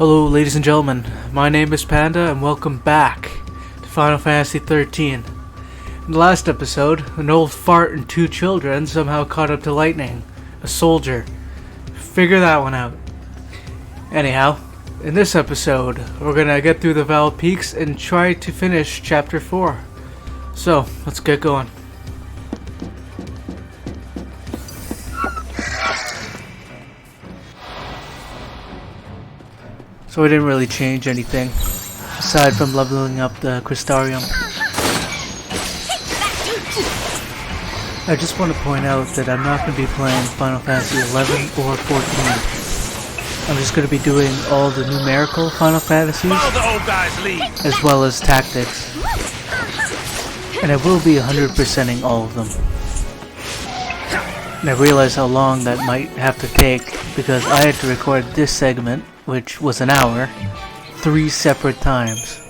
Hello ladies and gentlemen, my name is Panda and welcome back to Final Fantasy XIII. In the last episode, an old fart and two children somehow caught up to Lightning, a soldier. Figure that one out. Anyhow, in this episode, we're gonna get through the Val Peaks and try to finish Chapter 4. So, let's get going. So I didn't really change anything, aside from leveling up the Crystarium. I just want to point out that I'm not going to be playing Final Fantasy 11 or 14. I'm just going to be doing all the numerical Final Fantasies, as well as tactics. And I will be 100%ing all of them. And I realize how long that might have to take, because I had to record this segment, which was an hour, 3 separate times.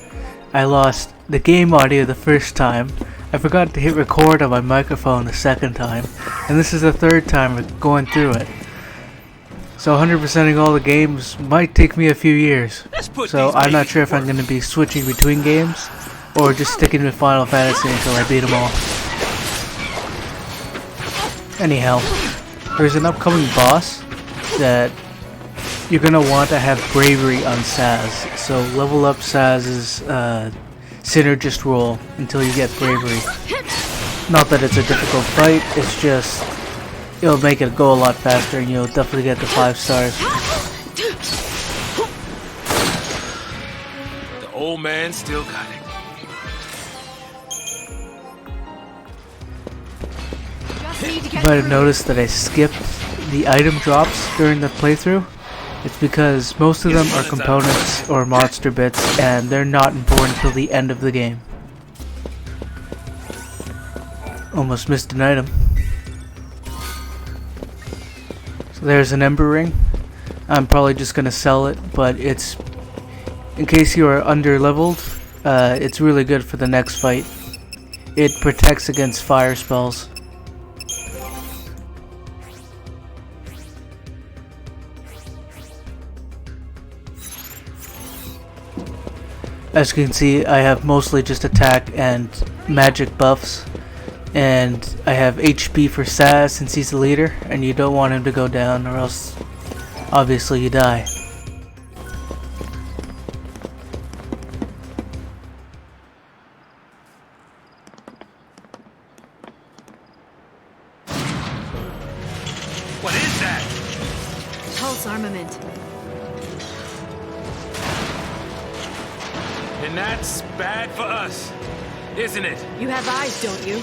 I lost the game audio the first time, I forgot to hit record on my microphone the second time, and this is the third time going through it. So 100%ing all the games might take me a few years. So I'm not sure if I'm going to be switching between games, or just sticking with Final Fantasy until I beat them all. Anyhow, there's an upcoming boss that you're going to want to have Bravery on Saz, so level up Saz's Synergist roll until you get Bravery. Not that it's a difficult fight, it's just, it'll make it go a lot faster and you'll definitely get the 5 stars. The old man still got it. You might have noticed that I skipped the item drops during the playthrough. It's because most of them are components or monster bits, and they're not important till the end of the game. Almost missed an item. So there's an Ember Ring. I'm probably just gonna sell it, but it's, in case you are under leveled, it's really good for the next fight. It protects against fire spells. As you can see, I have mostly just attack and magic buffs, and I have HP for Saz since he's the leader, and you don't want him to go down or else obviously you die. What is that? Pulse armament. And that's bad for us, isn't it? You have eyes, don't you?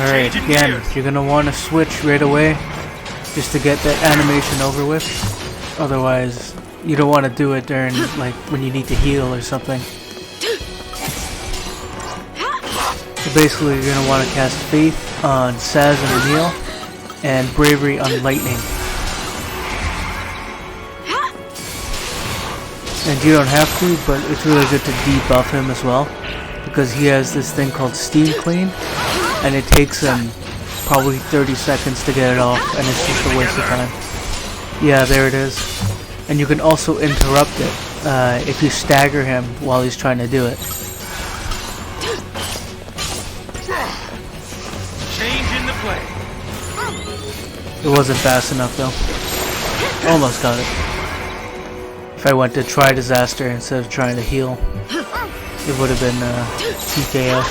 Alright, again, you're gonna want to switch right away just to get that animation over with. Otherwise, you don't want to do it during, like, when you need to heal or something. So basically, you're gonna want to cast Faith on Saz and Emil, and Bravery on Lightning. And you don't have to, but it's really good to debuff him as well, because he has this thing called Steam Clean, and it takes him probably 30 seconds to get it off, and it's just a waste of time. Yeah, there it is. And you can also interrupt it if you stagger him while he's trying to do it. It wasn't fast enough though. Almost got it. If I went to try disaster instead of trying to heal, it would have been TKO.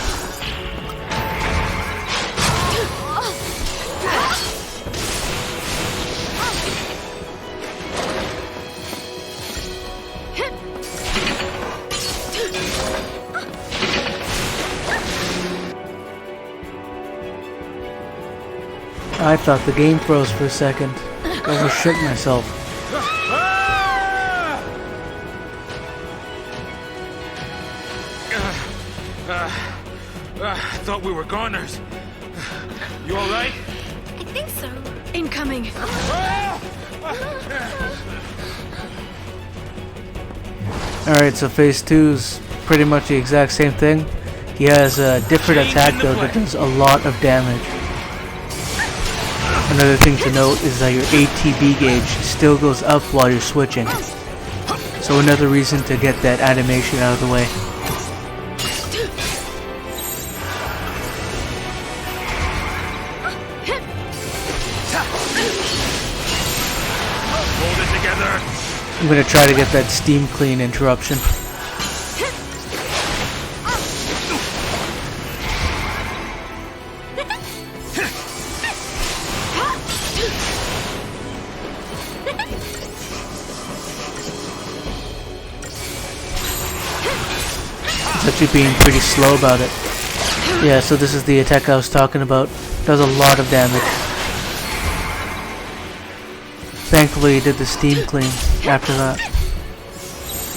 I thought the game froze for a second. I almost shit myself. I thought we were goners. You alright? I think so. Incoming. Alright, so phase 2's pretty much the exact same thing. He has a different attack though that does a lot of damage. Another thing to note is that your ATB gauge still goes up while you're switching. So another reason to get that animation out of the way. Hold it together. I'm gonna try to get that steam clean interruption. Actually being pretty slow about it. Yeah, so this is the attack I was talking about. Does a lot of damage. Thankfully he did the steam clean after that.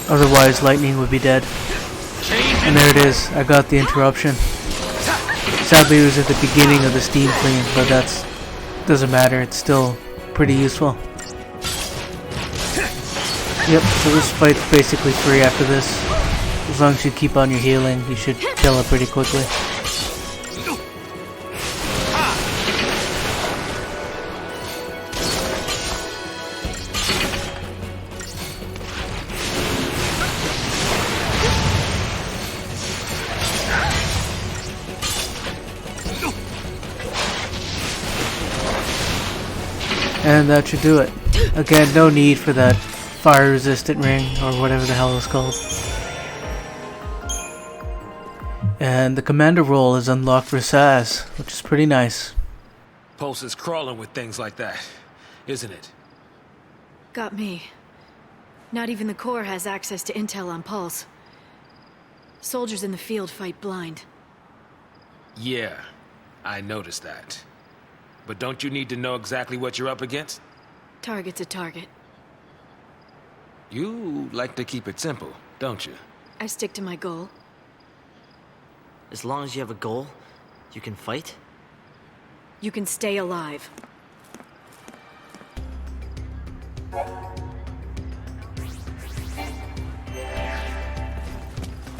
Otherwise lightning would be dead. And there it is, I got the interruption. Sadly it was at the beginning of the steam clean, but that's doesn't matter, it's still pretty useful. Yep, so this fight's basically free after this. As long as you keep on your healing, you should kill it pretty quickly. And that should do it. Again, no need for that fire resistant ring or whatever the hell it's called. And the commander role is unlocked for Saz, which is pretty nice. Pulse is crawling with things like that, isn't it? Got me. Not even the Corps has access to intel on Pulse. Soldiers in the field fight blind. Yeah, I noticed that. But don't you need to know exactly what you're up against? Target's a target. You like to keep it simple, don't you? I stick to my goal. As long as you have a goal, you can fight? You can stay alive.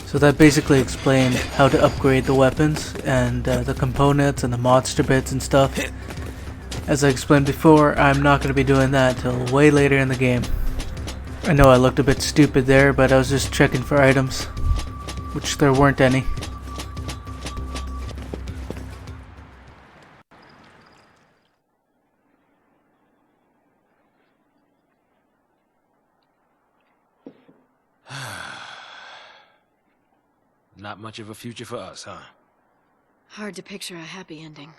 So that basically explained how to upgrade the weapons and the components and the monster bits and stuff. As I explained before, I'm not going to be doing that till way later in the game. I know I looked a bit stupid there, but I was just checking for items, which there weren't any. Not much of a future for us, huh? Hard to picture a happy ending.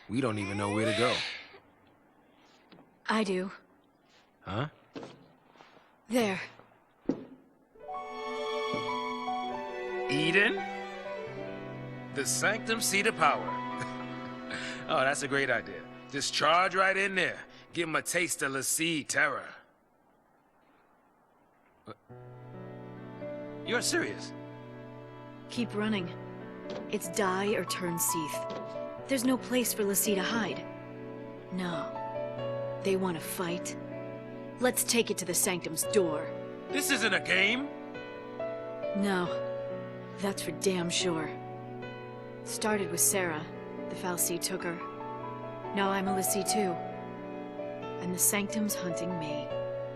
We don't even know where to go. I do. Huh? There. Eden? The Sanctum Seat of Power. Oh, that's a great idea. Just charge right in there. Give him a taste of Lassie terror. You're serious? Keep running. It's die or turn Seath. There's no place for Lassie to hide. No. They want to fight? Let's take it to the Sanctum's door. This isn't a game. No. That's for damn sure. Started with Sarah. The Fal'Cie took her. Now I'm a Lassie too. And the Sanctum's hunting me,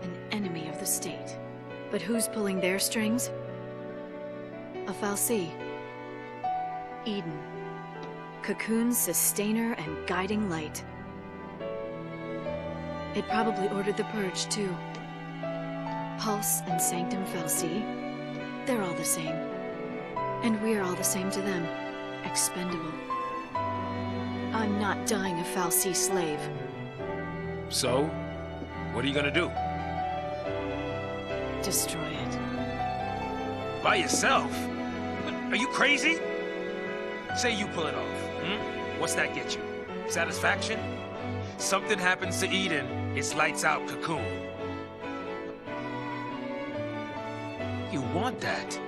an enemy of the state. But who's pulling their strings? A Fal'Cie. Eden. Cocoon's sustainer and guiding light. It probably ordered the purge, too. Pulse and Sanctum Fal'Cie, they're all the same. And we're all the same to them. Expendable. I'm not dying a Fal'Cie slave. So, what are you gonna do? Destroy it. By yourself? Are you crazy? Say you pull it off, What's that get you? Satisfaction? Something happens to Eden, it's lights out Cocoon. You want that?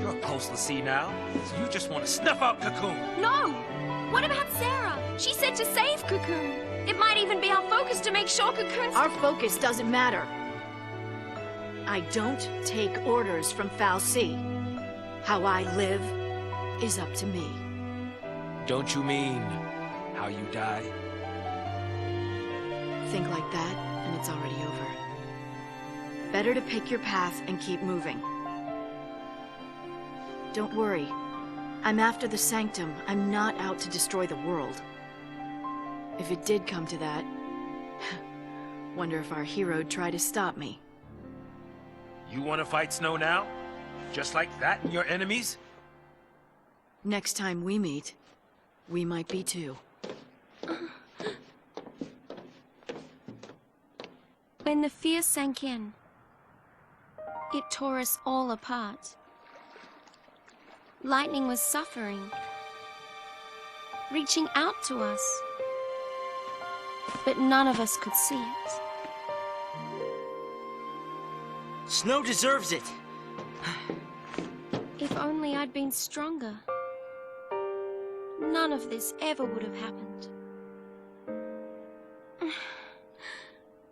You're a Pulse Lassie now, so you just want to snuff out Cocoon. No! What about Sarah? She said to save Cocoon. It might even be our focus to make sure Cocoon's... Our focus doesn't matter. I don't take orders from Fal'Cie. How I live is up to me. Don't you mean how you die? Think like that, and it's already over. Better to pick your path and keep moving. Don't worry. I'm after the Sanctum. I'm not out to destroy the world. If it did come to that, wonder if our hero'd try to stop me. You want to fight Snow now? Just like that and your enemies? Next time we meet, we might be too. When the fear sank in, it tore us all apart. Lightning was suffering, reaching out to us, but none of us could see it. Snow deserves it. If only I'd been stronger, none of this ever would have happened.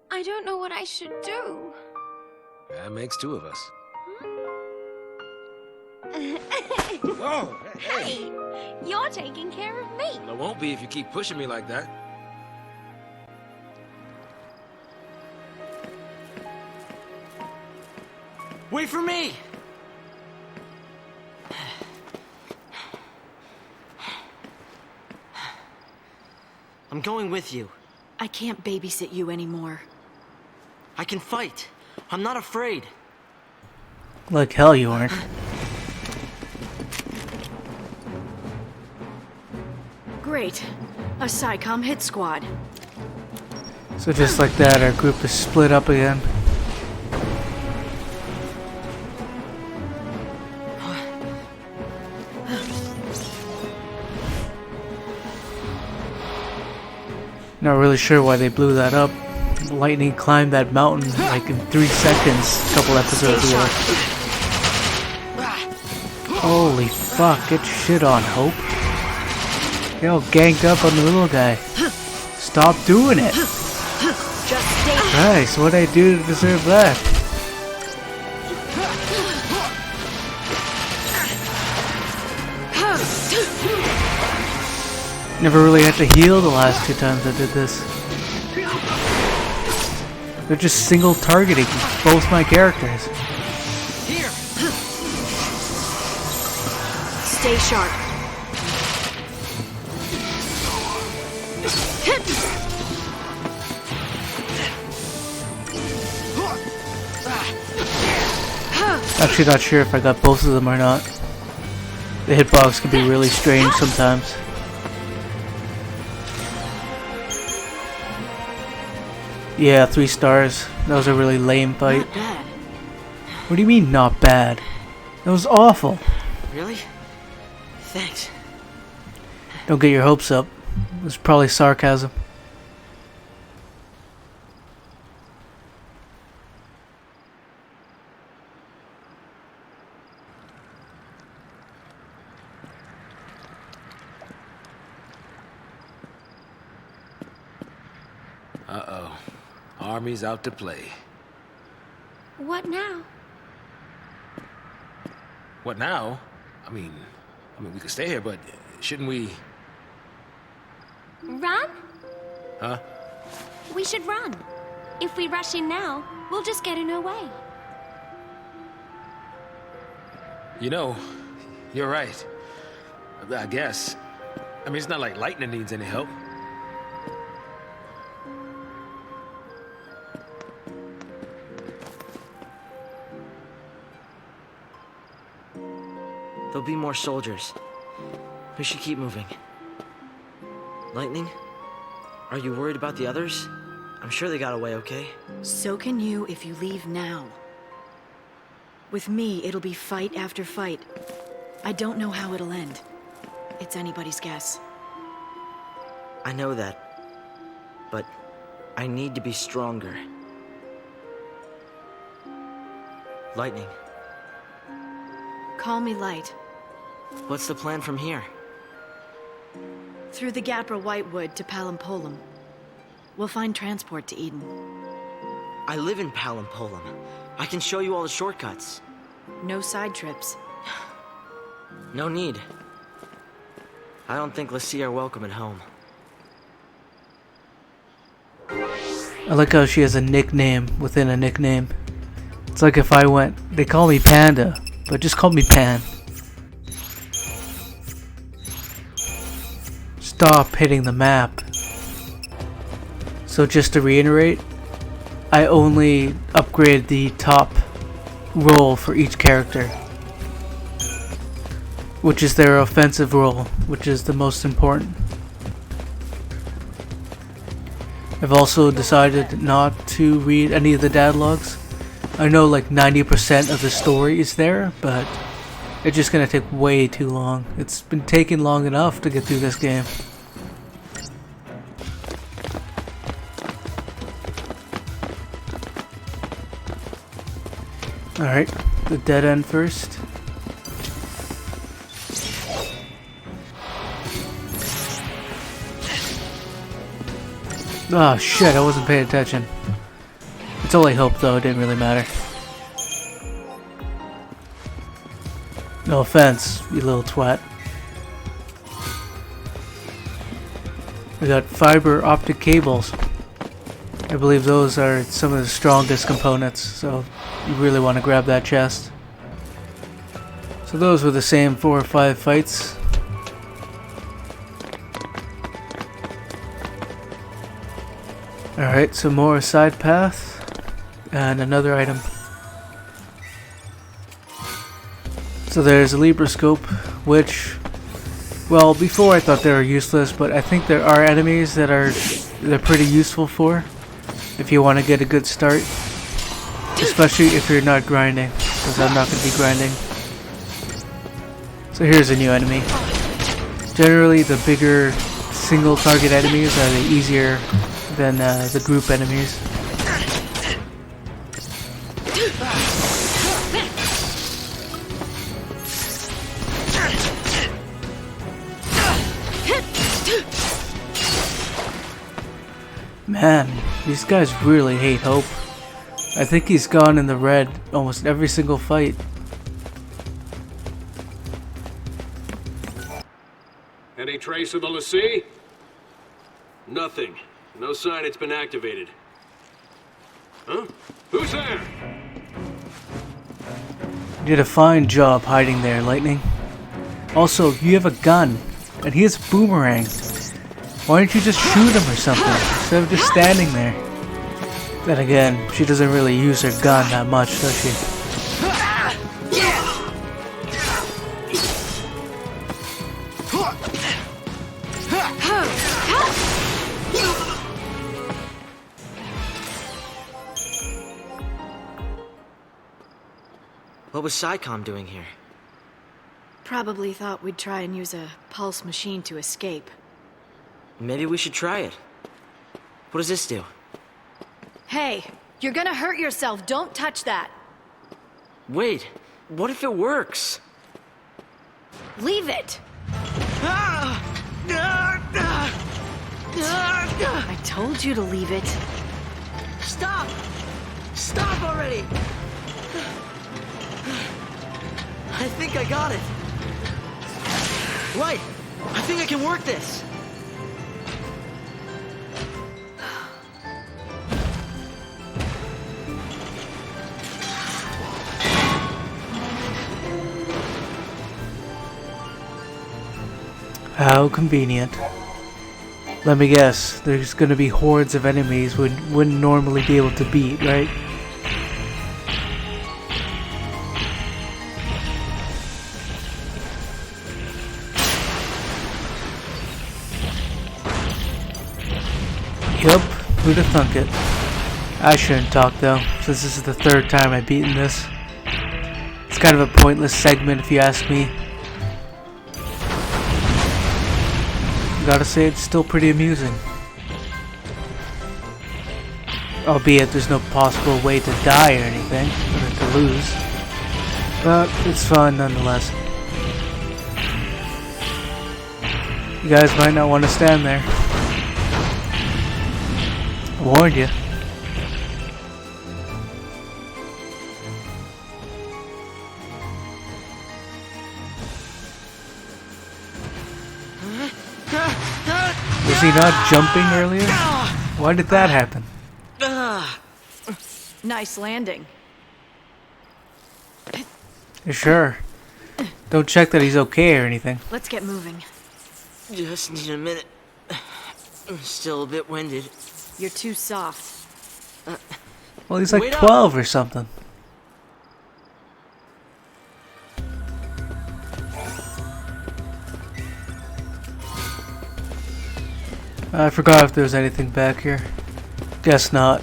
I don't know what I should do. That makes two of us. Whoa! Hey, you're taking care of me. Well, it won't be if you keep pushing me like that. Wait for me! I'm going with you. I can't babysit you anymore. I can fight. I'm not afraid. Like hell you aren't. Great. A SciComm hit squad. So just like that, our group is split up again. Not really sure why they blew that up. Lightning climbed that mountain like in 3 seconds a couple episodes ago. Holy fuck, get shit on, Hope. Get all ganged up on the little guy. Stop doing it! Christ, what'd I do to deserve that? Never really had to heal the last 2 times I did this. They're just single targeting both my characters. Here! Stay sharp. Actually not sure if I got both of them or not. The hitbox can be really strange sometimes. Yeah, 3 stars. That was a really lame fight. Not bad. What do you mean, not bad? That was awful. Really? Thanks. Don't get your hopes up. It was probably sarcasm. Uh-oh. Army's out to play. What now? What now? I mean, we could stay here, but shouldn't we... Run? Huh? We should run. If we rush in now, we'll just get in her way. You know, you're right. I guess. I mean, it's not like Lightning needs any help. There'll be more soldiers. We should keep moving. Lightning? Are you worried about the others? I'm sure they got away okay. So can you if you leave now. With me, it'll be fight after fight. I don't know how it'll end. It's anybody's guess. I know that. But I need to be stronger. Lightning, Call me Light. what's the plan from here? Through the Gapra Whitewood to Palampolum. We'll find transport to Eden. I live in Palampolum. I can show you all the shortcuts. No side trips. No need. I don't think l'Cie are welcome at home. I like how she has a nickname within a nickname. It's like if I went, they call me Panda, but just call me Pan. Stop hitting the map. So just to reiterate, I only upgrade the top role for each character, which is their offensive role, which is the most important. I've also decided not to read any of the dialogues. I know like 90% of the story is there, but it's just gonna take way too long. It's been taking long enough to get through this game. Alright, the dead end first. Oh shit, I wasn't paying attention. It's only hope though, it didn't really matter. No offense, you little twat. We got fiber optic cables. I believe those are some of the strongest components, so you really want to grab that chest. So those were the same 4 or 5 fights. Alright, so more side path and another item. So there's a Libroscope, which, well, before I thought they were useless, but I think there are enemies that they're pretty useful for if you want to get a good start, especially if you're not grinding, because I'm not going to be grinding. So here's a new enemy. Generally the bigger single target enemies are the easier than the group enemies. Man, these guys really hate Hope. I think he's gone in the red almost every single fight. Any trace of the l'Cie? Nothing. No sign it's been activated. Huh? Who's there? You did a fine job hiding there, Lightning. Also, you have a gun, and he has a boomerang. Why don't you just shoot him or something, instead of just standing there? Then again, she doesn't really use her gun that much, does she? What was SciComm doing here? Probably thought we'd try and use a pulse machine to escape. Maybe we should try it. What does this do? Hey, you're gonna hurt yourself. Don't touch that. Wait, what if it works? Leave it. I told you to leave it. Stop! Stop already! I think I got it. Light, I think I can work this. How convenient. Let me guess, there's gonna be hordes of enemies we wouldn't normally be able to beat, right? Yup, who'd have thunk it? I shouldn't talk though, since this is the 3rd time I've beaten this. It's kind of a pointless segment if you ask me. Gotta say, it's still pretty amusing. Albeit there's no possible way to die or anything, or to lose. But it's fun nonetheless. You guys might not want to stand there. I warned you. Was he not jumping earlier? Why did that happen? Nice landing. You sure? Don't check that he's okay or anything. Let's get moving. Just need a minute. I'm still a bit winded. You're too soft. Well, he's like Wait up. 12 or something. I forgot if there was anything back here. Guess not.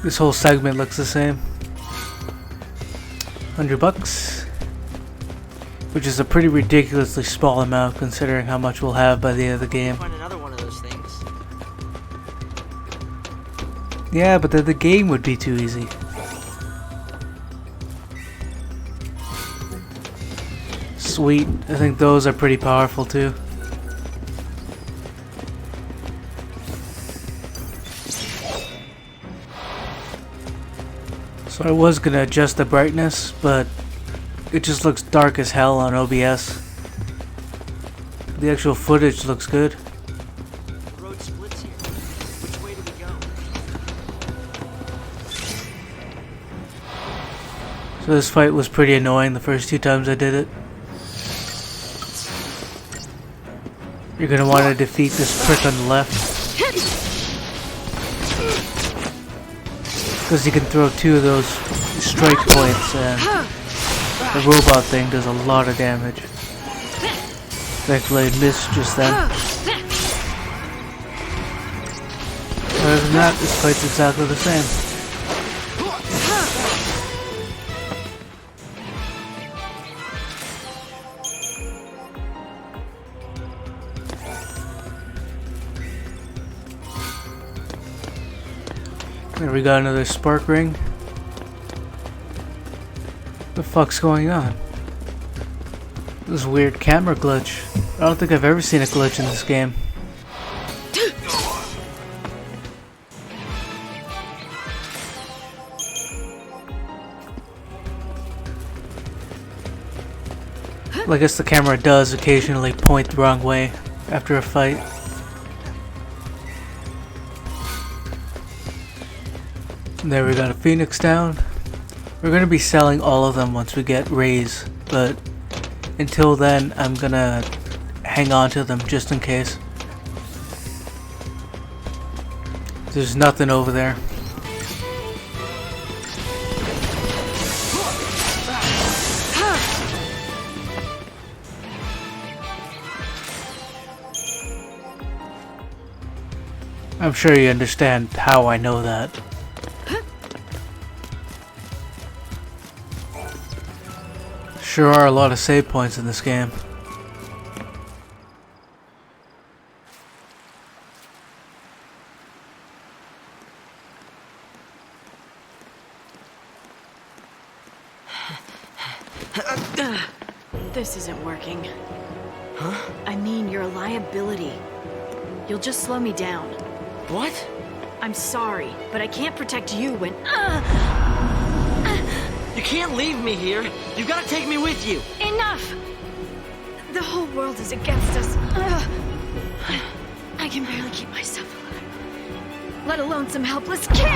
This whole segment looks the same. $100, which is a pretty ridiculously small amount considering how much we'll have by the end of the game. Find another one of those things. Yeah, but then the game would be too easy. Sweet. I think those are pretty powerful too. So I was gonna adjust the brightness, but it just looks dark as hell on OBS. The actual footage looks good. The road splits here. Which way do we go? So this fight was pretty annoying the first 2 times I did it. You're gonna want to defeat this prick on the left. Because you can throw 2 of those strike points and the robot thing does a lot of damage. Thankfully I missed just then. Other than that, this fight's exactly the same. There we got another spark ring. The fuck's going on? This weird camera glitch. I don't think I've ever seen a glitch in this game. Well, I guess the camera does occasionally point the wrong way after a fight. There we got a phoenix down. We're gonna be selling all of them once we get rays, but until then I'm gonna hang on to them just in case. There's nothing over there. I'm sure you understand how I know that. Sure are a lot of save points in this game. This isn't working. Huh? I mean, you're a liability. You'll just slow me down. What? I'm sorry, but I can't protect you when... You can't leave me here. You gotta take me with you. Enough! The whole world is against us. I can barely keep myself alive, let alone some helpless kid!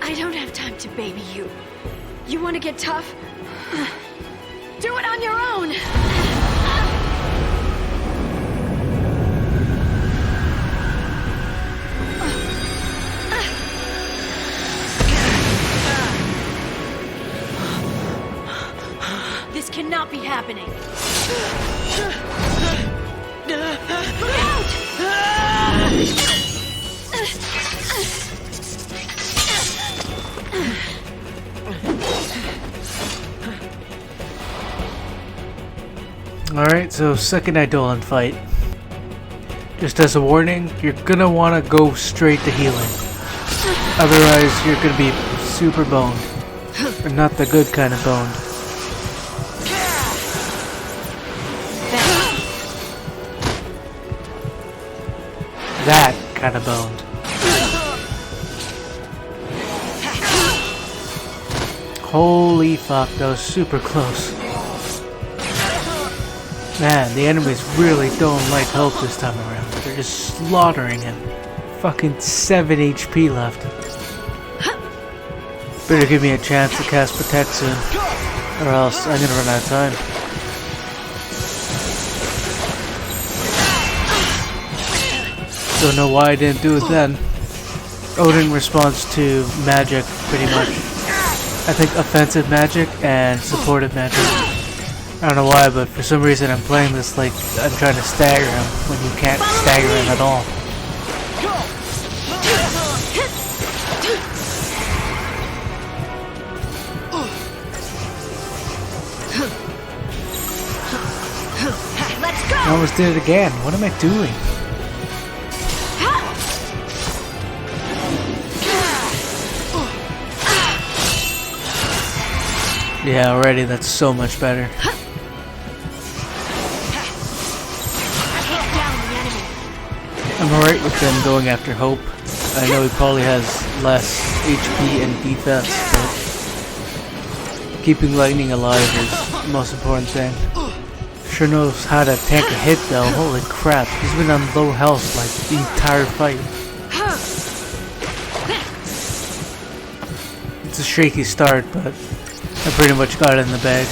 I don't have time to baby you. You want to get tough? Do it on your own! This cannot be happening. Look out! Alright, so second Eidolon fight. Just as a warning, you're gonna want to go straight to healing. Otherwise, you're gonna be super boned. Or not the good kind of boned. That kind of boned. Holy fuck, that was super close. Man, the enemies really don't like help this time around. They're just slaughtering him. Fucking 7 HP left. Better give me a chance to cast Protect soon, or else I'm gonna run out of time. Don't know why I didn't do it then. Odin responds to magic pretty much. I think offensive magic and supportive magic. I don't know why, but for some reason I'm playing this like I'm trying to stagger him when you can't stagger him at all. I almost did it again. What am I doing? Yeah, already that's so much better. I'm alright with them going after Hope. I know he probably has less HP and defense, but keeping Lightning alive is the most important thing. Sure knows how to tank a hit though, holy crap. He's been on low health like the entire fight. It's a shaky start, but I pretty much got it in the bag.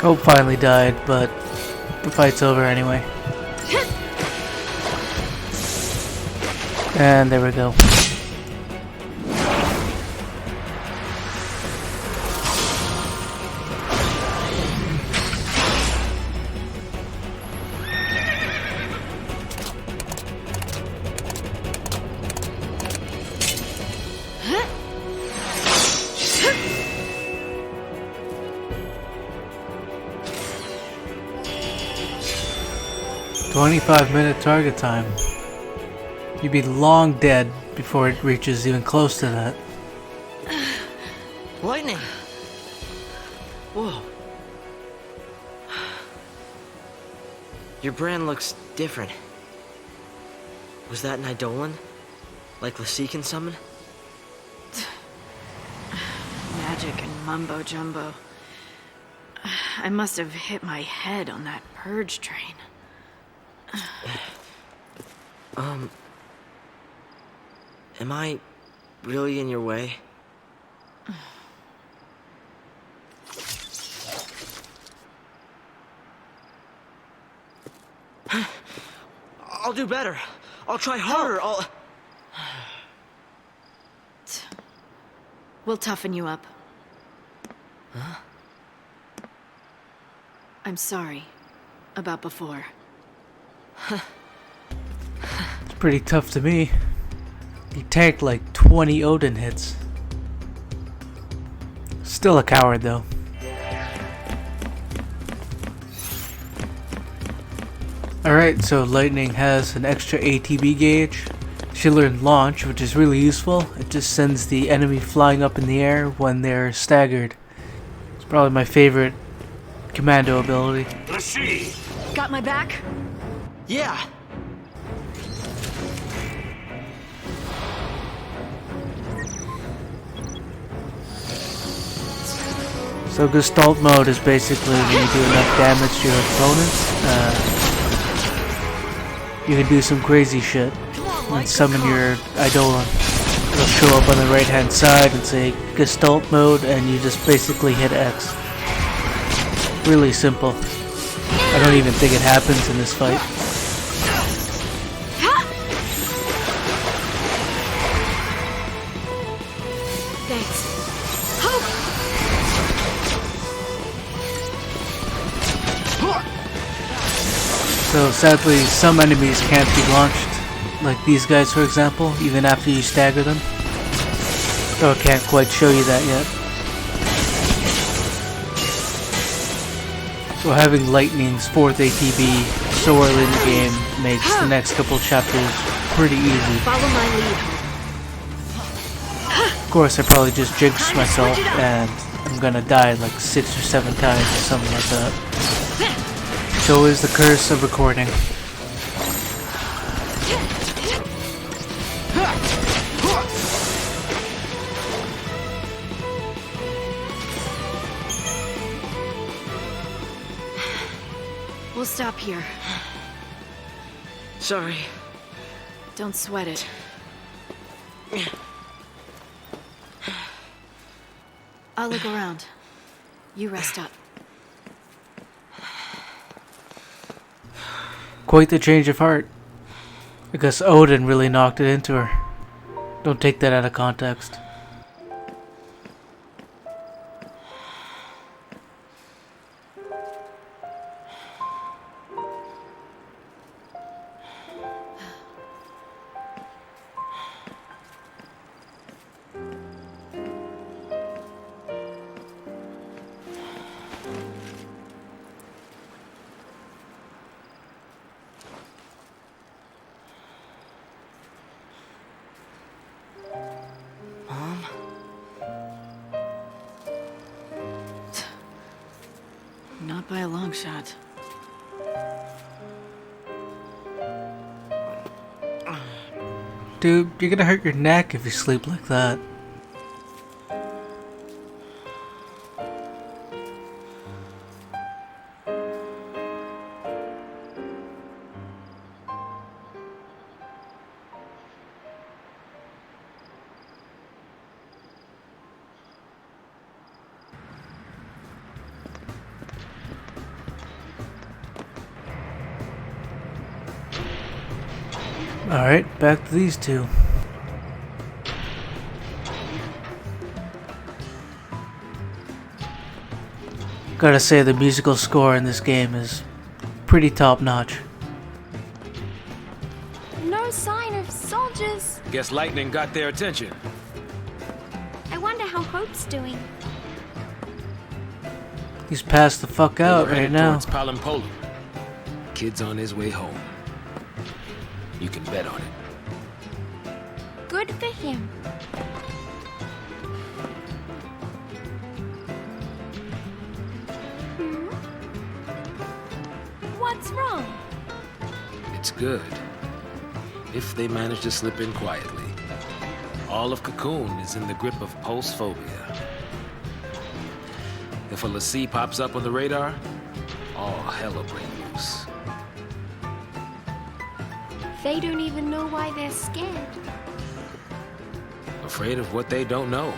Hope finally died, but the fight's over anyway. And there we go. "25-minute target time. You'd be long dead before it reaches even close to that." Lightning! Whoa. Your brand looks different. Was that an Eidolon? Like Lassie can summon? Magic and mumbo jumbo. I must have hit my head on that purge train. Am I really in your way? I'll do better. I'll try harder. We'll toughen you up. Huh? I'm sorry about before. It's pretty tough to me. He tanked like 20 Odin hits. Still a coward though. Alright, so Lightning has an extra ATB gauge. She learned Launch, which is really useful. It just sends the enemy flying up in the air when they're staggered. It's probably my favorite commando ability. Lassie! Got my back? Yeah! So Gestalt mode is basically when you do enough damage to your opponents, you can do some crazy shit and summon your Eidolon. It'll show up on the right hand side and say Gestalt mode, and you just basically hit X. Really simple. I don't even think it happens in this fight. Thanks. So sadly, some enemies can't be launched, like these guys for example, even after you stagger them. So I can't quite show you that yet. So having Lightning's 4th ATB so early in the game makes the next couple chapters pretty easy. Follow my lead. course, I probably just jinxed myself and I'm gonna die like 6 or 7 times or something like that. So is the curse of recording. We'll stop here. Sorry. Don't sweat it. I'll look around. You rest up. Quite the change of heart. I guess Odin really knocked it into her. Don't take that out of context. Not by a long shot. Dude, you're gonna hurt your neck if you sleep like that. Alright, back to these two. Gotta say, the musical score in this game is pretty top notch. No sign of soldiers. Guess lightning got their attention. I wonder how Hope's doing. He's passed the fuck out We're right headed now. towards Palimpolum. Kid's on his way home. You can bet on it. Good for him. What's wrong? It's good. If they manage to slip in quietly. All of Cocoon is in the grip of pulse phobia. If a Lassie pops up on the radar, all hell will break loose. They don't even know why they're scared. Afraid of what they don't know.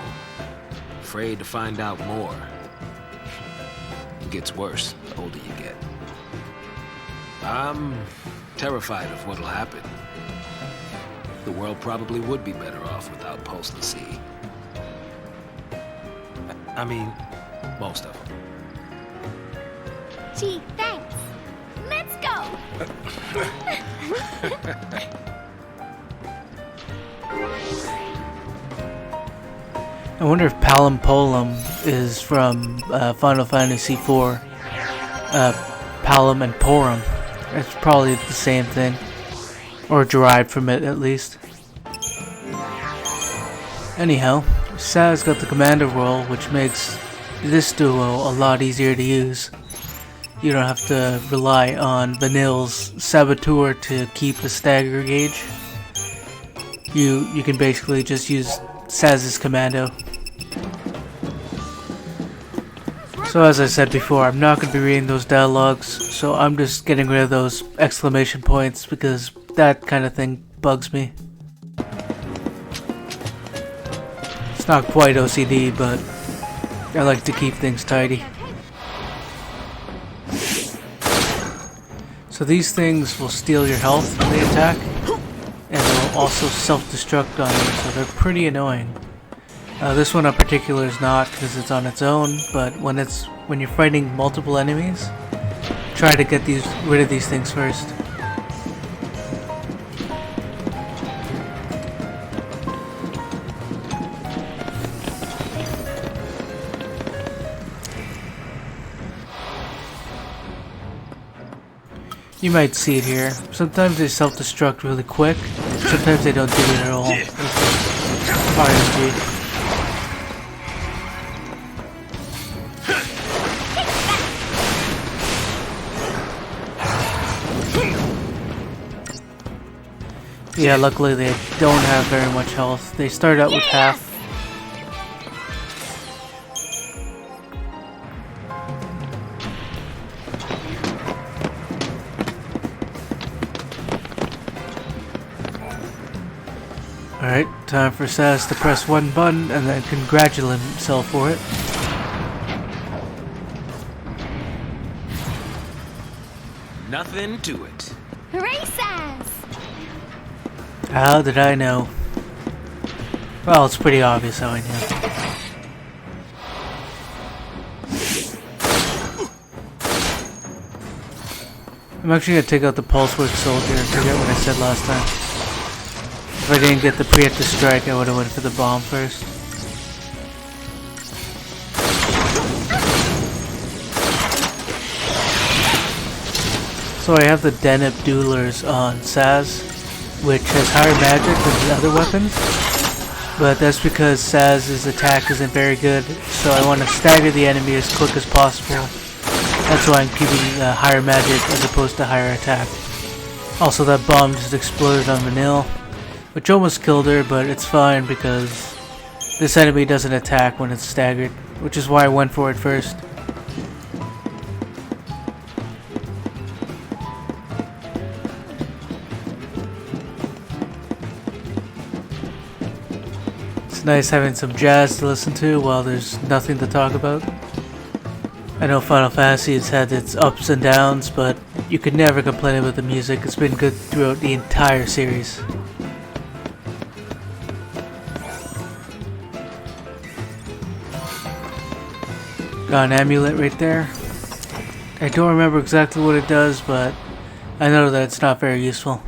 Afraid to find out more. It gets worse the older you get. I'm terrified of what'll happen. The world probably would be better off without Pulse Lassie. I mean, most of them. Gee, thanks. Let's go. I wonder if Palimpolum is from Final Fantasy IV. Palom and Porum. It's probably the same thing. Or derived from it, at least. Anyhow, Saz got the commander role, which makes this duo a lot easier to use. You don't have to rely on Vanille's Saboteur to keep the stagger gauge. You can basically just use Saz's commando. So as I said before, I'm not going to be reading those dialogues, so I'm just getting rid of those exclamation points because that kind of thing bugs me. It's not quite OCD, but I like to keep things tidy. So these things will steal your health when they attack, and they'll also self-destruct on you, so they're pretty annoying. This one in particular is not because it's on its own, but when you're fighting multiple enemies, try to get rid of these things first. You might see it here. Sometimes they self-destruct really quick, sometimes they don't do it at all. It's RNG. Yeah, luckily they don't have very much health. They start out with half. Alright, time for Saz to press one button and then congratulate himself for it. Nothing to it. Hooray, Saz! How did I know? Well, it's pretty obvious how I knew. I'm actually gonna take out the pulse work soldier and forget what I said last time. If I didn't get the preemptive strike, I would have went for the bomb first. So I have the Deneb Duelers on Saz, which has higher magic than the other weapons, but that's because Saz's attack isn't very good, so I want to stagger the enemy as quick as possible. That's why I'm keeping higher magic as opposed to higher attack. Also, that bomb just exploded on Vanille, which almost killed her, but it's fine because this enemy doesn't attack when it's staggered, which is why I went for it first. It's nice having some jazz to listen to while there's nothing to talk about. I know Final Fantasy has had its ups and downs, but you could never complain about the music. It's been good throughout the entire series. Got an amulet right there. I don't remember exactly what it does, but I know that it's not very useful.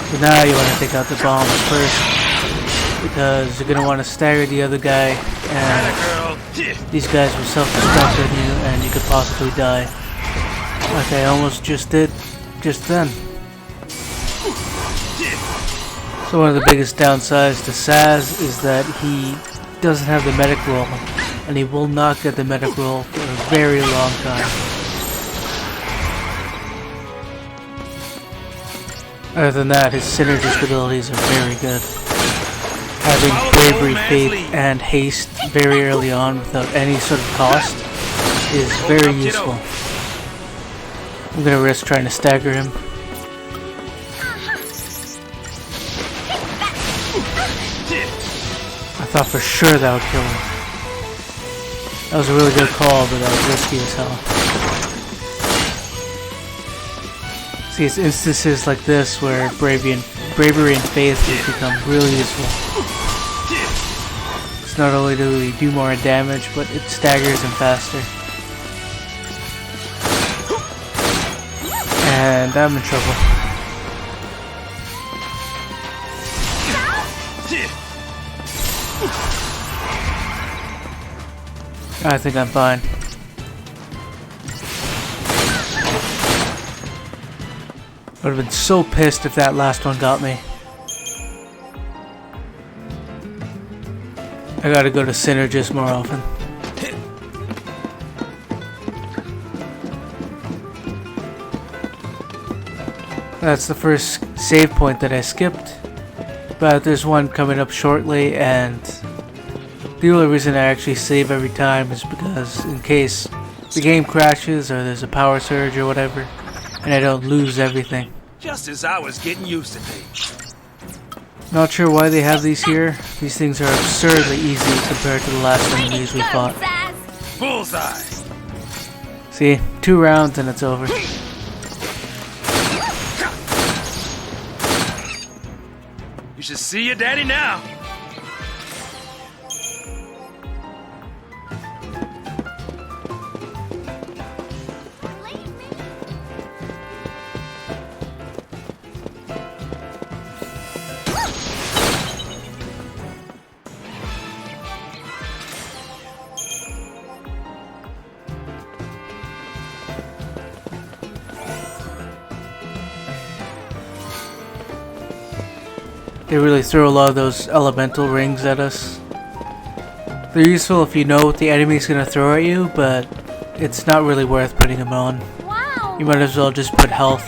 So now you want to take out the bombs first, because you're going to want to stagger the other guy, and these guys will self-destruct on you, and you could possibly die. Like I almost just did, just then. So one of the biggest downsides to Saz is that he doesn't have the medic roll, and he will not get the medic roll for a very long time. Other than that, his synergist abilities are very good. Having bravery, faith, and haste very early on without any sort of cost is very useful. I'm gonna risk trying to stagger him. I thought for sure that would kill him. That was a really good call, but that was risky as hell. See, it's instances like this where bravery and faith has become really useful. Because not only do we do more damage, but it staggers him faster. And I'm in trouble. I think I'm fine. Would have been so pissed if that last one got me. I gotta go to Synergist more often. That's the first save point that I skipped, but there's one coming up shortly, and the only reason I actually save every time is because in case the game crashes or there's a power surge or whatever, and I don't lose everything. Just as I was getting used to things. Not sure why they have these here. These things are absurdly easy compared to the last enemies we fought. Bullseye! See, 2 rounds and it's over. You should see your daddy now. They really throw a lot of those elemental rings at us. They're useful if you know what the enemy's gonna throw at you, but it's not really worth putting them on. Wow. You might as well just put health.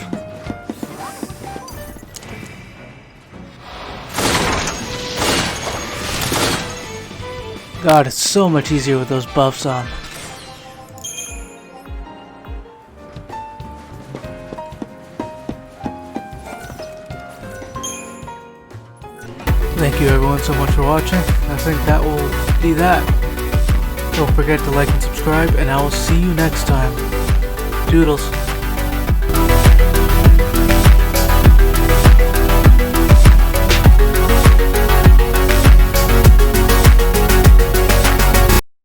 God, it's so much easier with those buffs on. Thank you everyone so much for watching. I think that will be that. Don't forget to like and subscribe, and I will see you next time. Doodles.